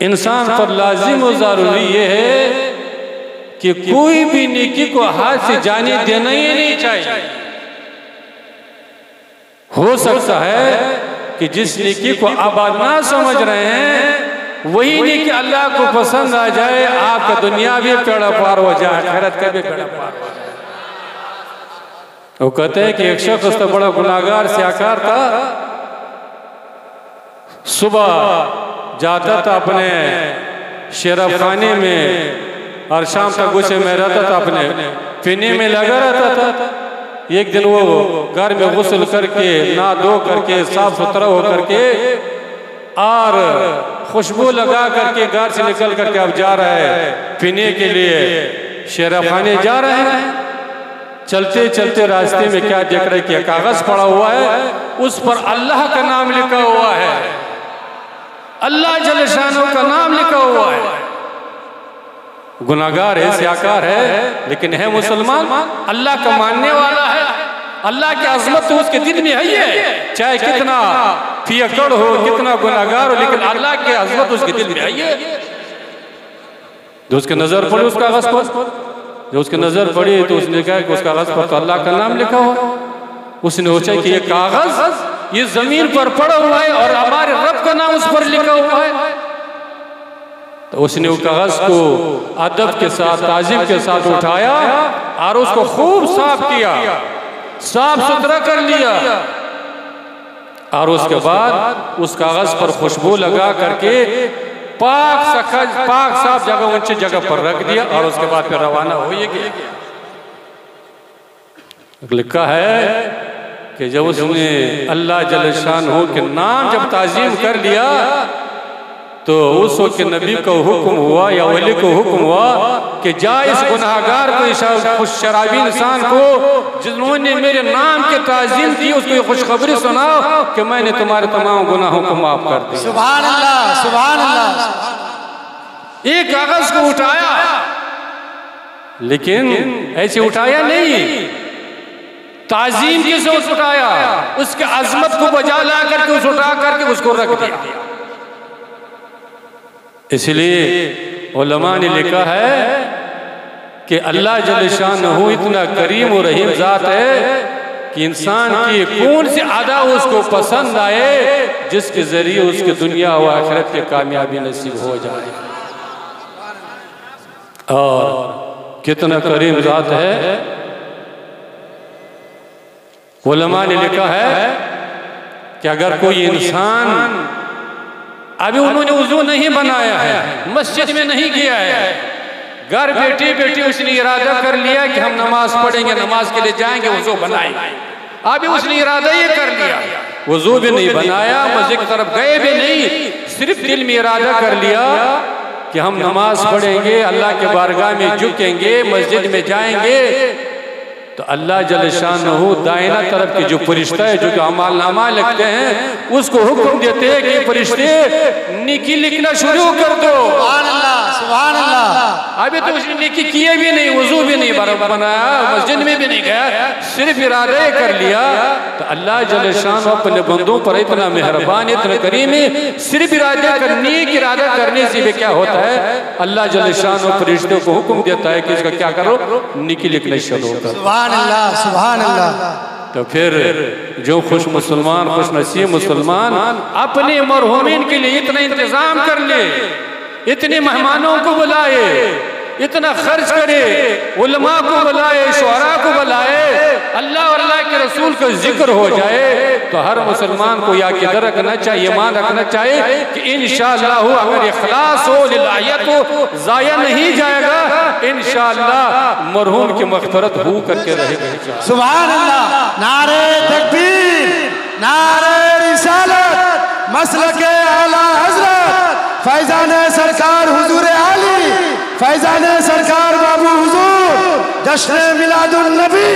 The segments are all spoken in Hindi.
इंसान पर लाजिम और ज़रूरी ये है कि कोई भी नेकी को हाथ से जाने देना ही नहीं चाहिए। हो सकता है कि जिस नेकी को आप ना समझ रहे हैं वही नेकी अल्लाह को पसंद आ जाए, आपका दुनिया भी बेड़ा पार हो जाए, आखिरत का भी बेड़ा पार हो जाए। वो कहते हैं कि एक शख्स तो बड़ा गुनाहगार स्याकार था, सुबह जाता था अपने शराब खाने में और शाम तक गुस्से में रहता था, अपने पीने में लगा रहता था। एक दिन वो घर में गुस्ल करके ना धो करके साफ सुथरा हो करके और खुशबू लगा करके घर से निकल करके अब जा रहा है पीने के लिए, शराब खाने जा रहे हैं। चलते चलते रास्ते में क्या देख रहे कि कागज पड़ा हुआ है, उस पर अल्लाह का नाम लिखा हुआ है, अल्लाह जल्ल शानो का नाम लिखा हुआ है। गुनाहगार है, स्याकार है, लेकिन है मुसलमान, अल्लाह का मानने वाला है। अल्लाह की अजमत तो उसके दिल में है, चाहे कितना पियकड़ हो, कितना गुनाहगार हो, लेकिन अल्लाह की अजमत उसके दिल में है। जो उसके नजर पड़ी उस कागज पर, जो उसके नजर पड़ी तो उसने कहा कि उस कागज पर तो अल्लाह का नाम लिखा हुआ। उसने सोचा कि ये कागज ये जमीन पर पड़ा हुआ है और हमारे रब का नाम उस पर लिखा हुआ है। तो उसने उस कागज को अदब के साथ, ताजीम के साथ उठाया और उसको खूब साफ किया, साफ सुथरा कर लिया और उसके बाद उस कागज पर खुशबू लगा करके पाक साफ जगह ऊंची जगह पर रख दिया और उसके बाद फिर रवाना हो गया। लिखा है कि जब उसने अल्लाह जल्ल शानहू के नाम जब ताजीम कर लिया तो उस वक्त नबी को हुक्म हुआ या वली को हुक्म हुआ कि जा इस गुनाहगार को, उस शराबी इंसान को जिन्होंने मेरे नाम के ताजीम की, उसको खुशखबरी सुनाओ कि मैंने तुम्हारे तमाम गुनाहों को माफ कर दिया। सुभान अल्लाह, सुभान अल्लाह। एक कागज को उठाया, लेकिन ऐसे उठाया नहीं, ताजीम के से उठाया, उसके अजमत को बजा ला करके उस उठा करके उसको रख दिया। इसलिए उलमा ने लिखा है कि अल्लाह जल्ल शानहू इतना करीम और रहीम ज़ात है कि इंसान की कौन सी अदा उसको पसंद आए जिसके जरिए उसकी दुनिया व आखिरत की कामयाबी नसीब हो जाए। और कितना करीम ज़ात है। उलमा ने लिखा है कि अगर कोई इंसान अभी उन्होंने वुज़ू नहीं बनाया है, मस्जिद में नहीं किया है, घर बैठे बैठे उसने इरादा कर लिया कि हम नमाज पढ़ेंगे, नमाज के लिए जाएंगे, वुज़ू बनाएंगे। अभी उसने इरादा ये कर लिया, वुज़ू भी नहीं बनाया, मस्जिद की तरफ गए भी नहीं, सिर्फ दिल में इरादा कर लिया कि हम नमाज पढ़ेंगे, अल्लाह के बारगाह में झुकेंगे, मस्जिद में जाएंगे। तो अल्लाह जल्ल शानहू दाहिना तरफ के जो फरिश्ता है जो कि अमाल नामा लिखते हैं उसको हुक्म देते हैं कि फरिश्ते नेकी लिखना शुरू कर दो। सुभान अल्लाह, सुभान अल्लाह। अभी तो उसने नेकी किए भी नहीं, वुज़ू भी नहीं बनाया, मस्जिद में भी नहीं गया, सिर्फ इरादा कर लिया। तो अल्लाह जल्ल शानहू अपने बंदों पर इतना मेहरबान, इतना करीम है, सिर्फ इरादा करने से भी क्या होता है, अल्लाह जल्ल शानहू फरिश्तों को हुक्म देता है कि इसका क्या करो, नेकी लिखना शुरू करो। सुभान अल्लाह, सुभान अल्लाह। तो फिर जो खुश मुसलमान, खुश नसीब मुसलमान अपने मरहूमीन के लिए इतना इंतजाम कर ले, इतने मेहमानों को बुलाए, इतना खर्च करे, उलमा को बुलाए, शुअरा को बुलाए, अल्लाह और अल्लाह के रसूल का जिक्र हो जाए, तो हर मुसलमान को या किधर रखना चाहिए, ईमान रखना चाहिए कि इंशाअल्लाह अगर इखलास हो, लिल्लाहियत हो, ज़ाया नहीं जाएगा, इंशाअल्लाह मरहूम की मग़फ़िरत हो करके रहेगा। सुभान अल्लाह। नारे तकबीर, नारे रिसालत, मसलके आला हज़रत फैज़ान सरकार हुजूर आली, फैज़ान सरकार बाबू हुजूर, जश्न मिलादुन नबी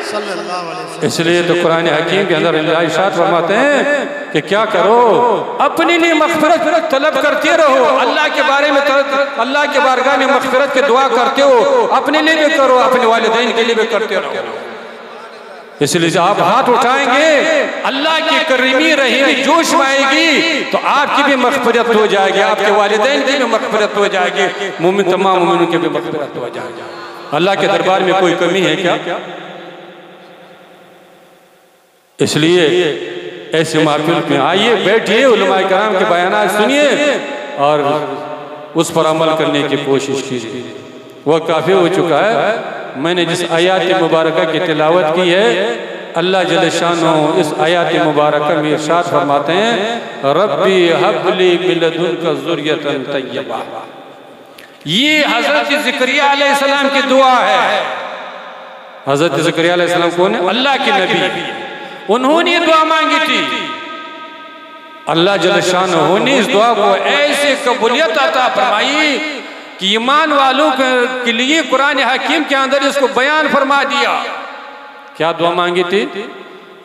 सल्लल्लाहु अलैहि वसल्लम। इसलिए तो कुरान हकीम के अंदर अल्लाह इरशाद फरमाते हैं कि क्या करो, अपने लिए मग़फ़िरत तलब करते रहो, अल्लाह के बारे में अल्लाह के बारगाह में मग़फ़िरत की दुआ करते हो, अपने लिए भी करो, अपने वालिदैन के लिए भी करते रहो। इसलिए आप हाथ उठाएंगे, अल्लाह की करीमी रहीमी जोश में आएगी तो आपकी भी मग़फ़िरत हो जाएगी, आपके वालिदैन की भी मग़फ़िरत हो जाएगी, मोमिन तमाम मोमिनों की भी मग़फ़िरत हो जाएगी। अल्लाह के दरबार में कोई कमी है क्या? इसलिए ऐसे महफिल में आइए, बैठिए, उलमाए कराम के बयानात सुनिए और उस पर अमल करने की कोशिश कीजिए। वह काफ़ी हो चुका है। मैंने जिस आयात मुबारका की तिलावत की है, अल्लाह जल्ल शानो इस आयात मुबारका में इरशाद फरमाते हैं, रब्बी हब्ली मिन लदुनका ज़ुर्रियतन तय्यबा। ये हज़रत ज़करिया अलैहिस्सलाम की दुआ है। हज़रत ज़करिया अलैहिस्सलाम कौन है? अल्लाह के नबी। उन्होंने दुआ मांगी थी, अल्लाह जल्ल शानो ने इस दुआ को ऐसे कबूलियत अता फरमाई कि ईमान वालों के लिए कुरान हकीम के अंदर इसको बयान फरमा दिया। क्या दुआ मांगी थी?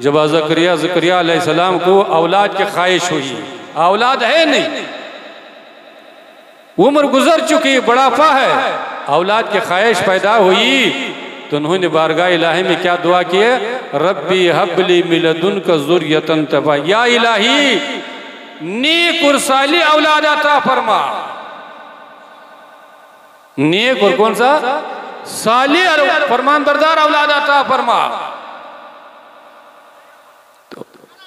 जब ज़करिया अलैहिस्सलाम को औलाद की ख्वाहिश हुई, औलाद है नहीं, उम्र गुजर चुकी, बुढ़ापा है, औलाद की ख्वाहिश पैदा हुई तो उन्होंने बारगाह इलाही में क्या दुआ की है? रब्बी हब्ली मिन लदुनका ज़ुर्रियतन तय्यबा, या इलाही नेक और साली औलाद अता फरमा। नेक और कौन सा? साली और फरमानबरदार औलाद अता फरमा। तो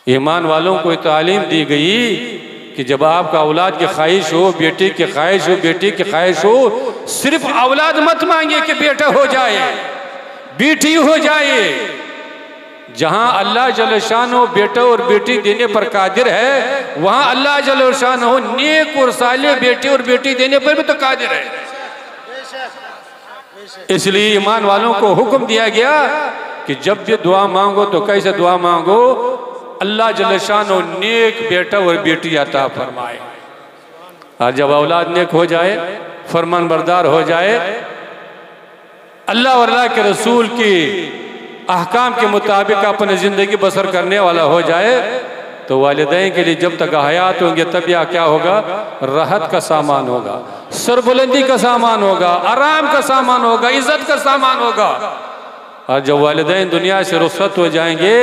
ईमान वालों को तालीम दी गई कि जब आपका औलाद की ख्वाहिश हो, बेटे की ख्वाहिश हो, बेटी की ख्वाहिश हो, सिर्फ औलाद मत मांगे कि बेटा हो जाए, बेटी हो जाए। जहां अल्लाह जल्ल शानो बेटा और बेटी देने पर कादिर है, वहां अल्लाह जल्ल शानो नेक और साले बेटे और बेटी देने पर भी तो कादिर है। इसलिए ईमान वालों को हुक्म दिया गया कि जब भी दुआ मांगो तो कैसे दुआ मांगो? अल्लाह जल्ल शानो नेक बेटा और बेटी अता फरमाए। और जब औलाद नेक हो जाए, फरमान बरदार हो जाए, अल्लाह और अल्लाह के रसूल की अहकाम के मुताबिक अपनी ज़िंदगी बसर करने वाला हो जाए तो वालिदैन के लिए जब तक हयात होंगे तब यह क्या होगा? राहत का सामान होगा, सरबुलंदी का सामान होगा, आराम का सामान होगा, इज्जत का सामान होगा। और जब वालिदैन दुनिया से रुखसत हो जाएंगे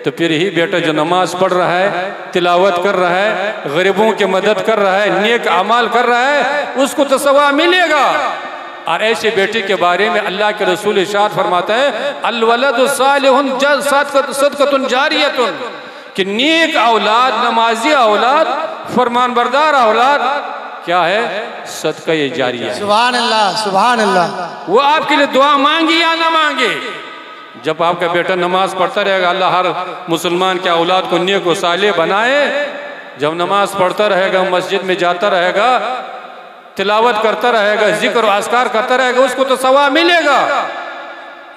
तो फिर ही बेटा जो नमाज पढ़ रहा है, तिलावत कर रहा है, गरीबों की मदद कर रहा है, नेक अमाल कर रहा है, उसको तो सवाब मिलेगा। और ऐसे बेटे के बारे में अल्लाह के रसूल इरशाद फरमाता है, अल वलदु सालिहुन सदक़तुन जारियतुन, कि नेक औलाद, नमाजी औलाद, फरमानबरदार औलाद क्या है? सदका ये जारिया है। सुभान अल्लाह, सुभान अल्लाह। वो आपके लिए दुआ मांगी या ना मांगे, जब आपका बेटा नमाज पढ़ता रहेगा, अल्लाह हर मुसलमान के औलाद को नेक व साले बनाए। जब नमाज पढ़ता रहेगा, मस्जिद में जाता रहेगा, तिलावत करता रहेगा, जिक्र और अस्कार करता रहेगा, उसको तो सवाब मिलेगा।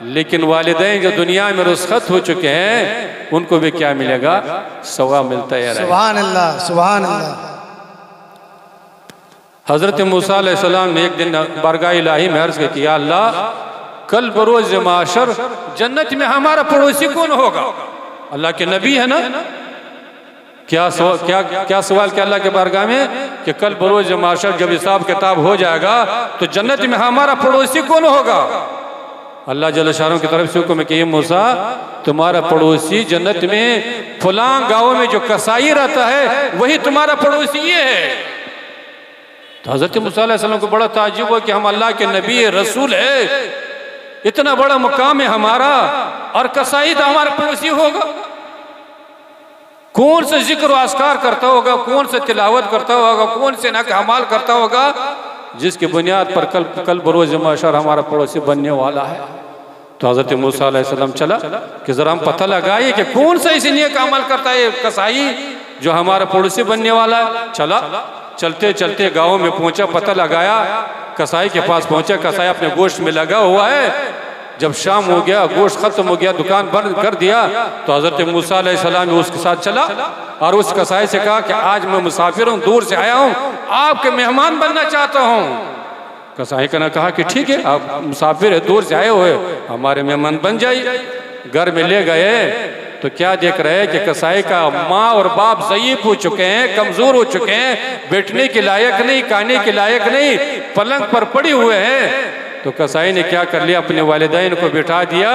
लेकिन वालिदैन जो दुनिया में रुखसत हो चुके हैं उनको भी क्या मिलेगा? सवाब मिलता है। सुभान अल्लाह, सुभान अल्लाह। हज़रत मूसा अलैहिस्सलाम ने एक दिन बारगाह इलाही में अर्ज़ किया, अल्लाह कल बरोज़ माशर जन्नत में हमारा पड़ोसी कौन होगा? अल्लाह के नबी है ना। क्या सवाल क्या अल्लाह के बारगाह में कि कल बरोज़ माशर जब हिसाब किताब हो जाएगा तो जन्नत में हमारा पड़ोसी कौन होगा? अल्लाह जल्ल शानो की तरफ से हुक्म है कि मूसा तुम्हारा पड़ोसी जन्नत में फलां गाँव में जो कसाई रहता है वही तुम्हारा पड़ोसी ये है। तो हज़रत मूसा अलैहिस्सलाम को बड़ा ताज्जुब हुआ कि हम अल्लाह के नबी रसूल है, इतना बड़ा मुकाम है हमारा और कसाई तो हमारा पड़ोसी होगा। कौन से जिक्र अस्कार करता होगा, कौन से तिलावत करता होगा, कौन से ना अमाल करता होगा जिसकी बुनियाद पर कल बरोज़ माशर हमारा पड़ोसी बनने वाला है। तो हज़रत मूसा अलैहिस्सलाम चला कि ज़रा हम पता लगाए कि कौन सा इसी नेक अमल करता है कसाई जो हमारा पड़ोसी बनने वाला है। चला, चलते चलते गाँव में पहुँचा, पता लगाया, कसाई के पास पहुँचा, कसाई अपने गोश्त में लगा हुआ है। जब शाम हो गया, गोश्त खत्म हो गया, दुकान बंद कर दिया, तो हज़रत मूसा अलैहिस्सलाम उसके साथ चला और उस कसाई से कहा कि आज मैं मुसाफिर हूँ, दूर से आया हूँ, आपके मेहमान बनना चाहता हूँ। कसाई ने कहा कि ठीक है, आप मुसाफिर है, दूर से आए हुए, हमारे मेहमान बन जाइए। घर में ले गए तो क्या देख रहे हैं कि कसाई का माँ और बाप ज़ईफ़ हो चुके हैं, कमज़ोर हो चुके हैं, बैठने के लायक नहीं, खाने के लायक नहीं, पलंग पर पड़े हुए हैं। तो तो कसाई ने क्या कर लिया, अपने वालिदैन को बिठा दिया,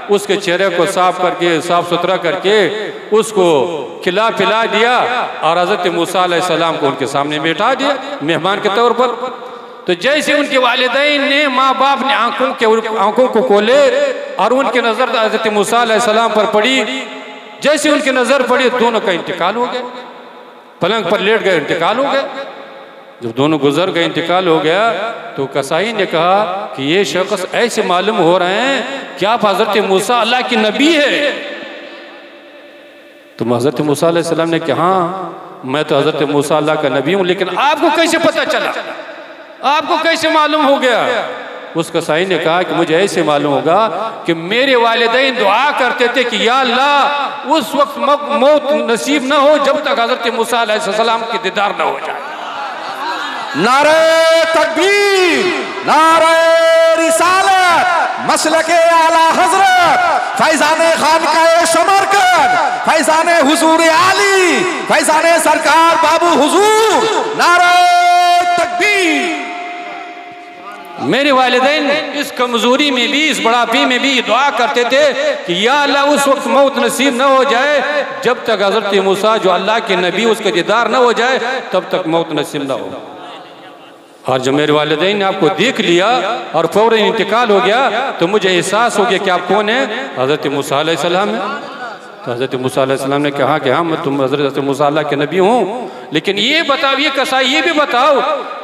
उसके चेहरे को साफ करके साफ सुथरा करके उसको खिला पिला दिया और हज़रत मूसा अलैहिस्सलाम को उनके सामने बिठा दिया मेहमान के तौर पर। तो जैसे उनके वालिदैन ने, माँ बाप ने आंखों को खोले और उनकी नज़र हज़रत मूसा अलैहिस्सलाम पर पड़ी, जैसे उनकी नज़र पड़ी दोनों का इंतकाल हो गया, पलंग पर लेट गए, इंतकाल हो गया। जब दोनों गुजर गए, इंतकाल हो गया, तो कसाई ने कहा कि ये शख्स ऐसे मालूम हो रहे हैं कि आप हज़रत मूसा अल्लाह की नबी है। तो हज़रत मूसा अलैहिस्सलाम ने कहा हाँ मैं तो हज़रत मूसा अल्लाह का नबी हूँ, लेकिन आपको कैसे पता चला, आपको कैसे मालूम हो गया? उस कसाई ने कहा कि मुझे ऐसे मालूम होगा कि मेरे वालिदैन दुआ करते थे कि या अल्लाह उस वक्त मौत नसीब न हो जब तक हज़रत मूसा अलैहिस्सलाम की दीदार न हो जाए। नारे तकबीर, नारे रिसालत, मसलके आला हजरत फैजाने खानकाए समरकंद, फैजाने हुजूर आली, फैजाने सरकार बाबू हुजूर, नारे तकबीर। मेरे वालिदैन इस कमजोरी में भी, इस बुढ़ापे में भी दुआ करते थे कि या अल्लाह उस वक्त मौत नसीब न हो जाए जब तक हज़रत मूसा जो अल्लाह के नबी उसका दीदार न हो जाए तब तक मौत नसीब न हो। और जब मेरे वालिदैन ने आपको देख लिया और फौरन इंतकाल हो गया तो मुझे एहसास हो गया कि आप कौन है, हज़रत मूसा अलैहिस्सलाम है। तो हज़रत मूसा अलैहिस्सलाम ने कहा कि हाँ मैं तुम हज़रत मूसा अल्लाह के नबी हूँ, लेकिन ये बताओ, ये कसाई ये भी बताओ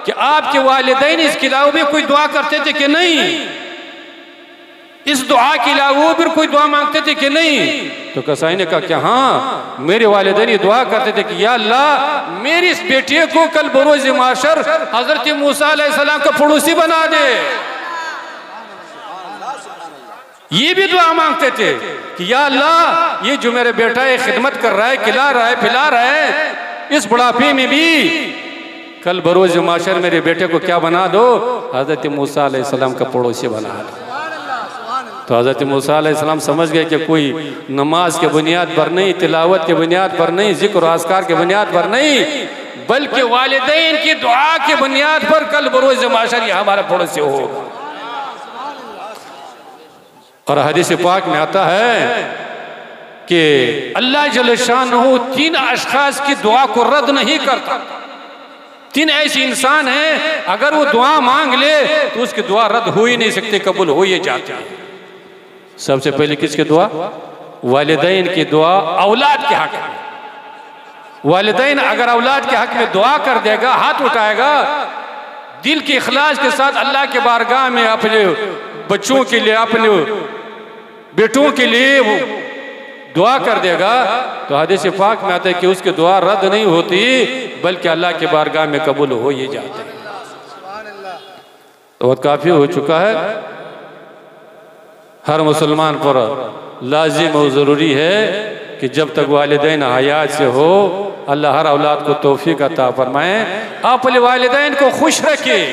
कि आपके वालिदैन इसके अलावा भी कोई दुआ करते थे कि नहीं, इस दुआ के अलावा फिर कोई दुआ मांगते थे कि नहीं? तो कसाई ने कहा कि हाँ मेरे वालिदैन ये दुआ करते थे कि या अल्लाह मेरी इस बेटे को कल बरोज़ माशर हज़रत मूसा अलैहिस्सलाम का पड़ोसी बना दे। ये भी दुआ मांगते थे कि या अल्लाह ये जो मेरा बेटा है खिदमत कर रहा है, खिला रहा है, पिला रहा है, इस बुढ़ापे में भी कल बरोज़ माशर मेरे बेटे को क्या बना दो, हज़रत मूसा अलैहिस्सलाम का पड़ोसी बना दो। तो हज़रत मूसा अलैहिस्सलाम समझ गए कि कोई नमाज के बुनियाद पर नहीं, तिलावत के बुनियाद पर नहीं, जिक्र और अस्कार के बुनियाद पर नहीं, बल्कि वालिदैन की दुआ के बुनियाद पर कल बरोज़ माशर ये हमारा पड़ोसी होगा। और हदीस पाक में आता है कि अल्लाह जल्ल शानहू 3 अशखास की दुआ को रद्द नहीं करता। 3 ऐसे इंसान हैं अगर वो दुआ मांग ले तो उसकी दुआ रद्द हो ही नहीं सकती, कबूल हो ही जाती है। सबसे पहले किसकी दुआ? वालिदैन की दुआ औलाद के हक में। वालिदैन अगर औलाद के हक में दुआ कर देगा, हाथ उठाएगा, दिल के इखलास के साथ अल्लाह के बारगाह में अपने बच्चों के लिए, अपने बेटों के लिए वो दुआ कर देगा, तो हदीस पाक में आता है कि उसकी दुआ रद्द नहीं होती बल्कि अल्लाह के बारगाह में कबूल हो ही जाते हैं। तो काफ़ी हो चुका है। हर मुसलमान पर लाजिम और ज़रूरी है कि जब तक वालिदैन हयात से हो अल्लाह हर औलाद को तौफीक अता फरमाए। अपने वालिदैन को खुश रखिए,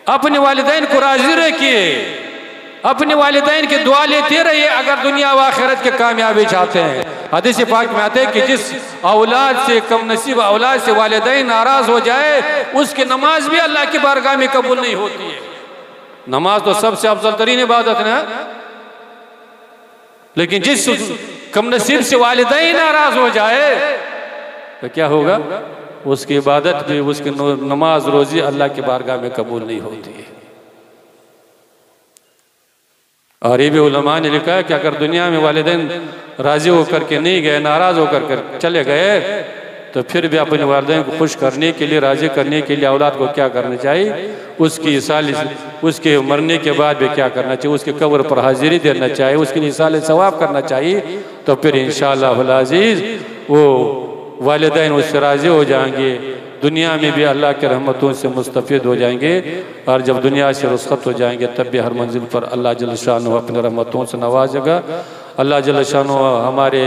अपने वालिदैन को राज़ी रखिए, अपने वालिदैन की दुआ लेते रहिए अगर दुनिया व आखिरत के कामयाबी चाहते हैं। हदीस पाक में आते हैं कि जिस औलाद से, कम नसीब औलाद से वालिदैन नाराज़ हो जाए उसकी नमाज भी अल्लाह की बारगाह में कबूल नहीं होती है। नमाज तो सबसे अफजल तरीन इबादत है, लेकिन जिस कम नसीब से वालिदैन नाराज़ हो जाए तो क्या होगा, उसकी इबादत भी, उसकी नमाज रोज़ी अल्लाह की बारगाह में कबूल नहीं होती है। और ये भी उलमा ने लिखा है कि अगर दुनिया में वालिदैन राज़ी होकर के नहीं गए, नाराज़ होकर चले गए, तो फिर भी अपने वालिदैन को खुश करने के लिए, राज़ी करने के लिए औलाद को क्या करना चाहिए, उसकी इसाल, उसके मरने के बाद भी क्या करना चाहिए, उसके कब्र पर हाजिरी देना चाहिए, उसके लिए इसाल सवाब करना चाहिए। तो फिर इंशाअल्लाह अज़ीज़ वो वालिदैन उससे राज़ी हो जाएंगे, दुनिया में भी अल्लाह के रहमतों से मुस्तफ़िद हो जाएंगे, और जब दुनिया से रुख़्सत हो जाएंगे तब भी हर मंजिल पर अल्लाह जल्ल शानहू अपने रहमतों से नवाजेगा। अल्लाह जल्ल शानहू हमारे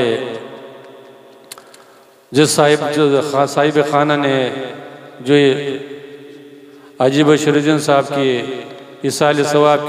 जिस साहिब खाना ने जो अजीब शरीजन साहब की इसाल सवाब की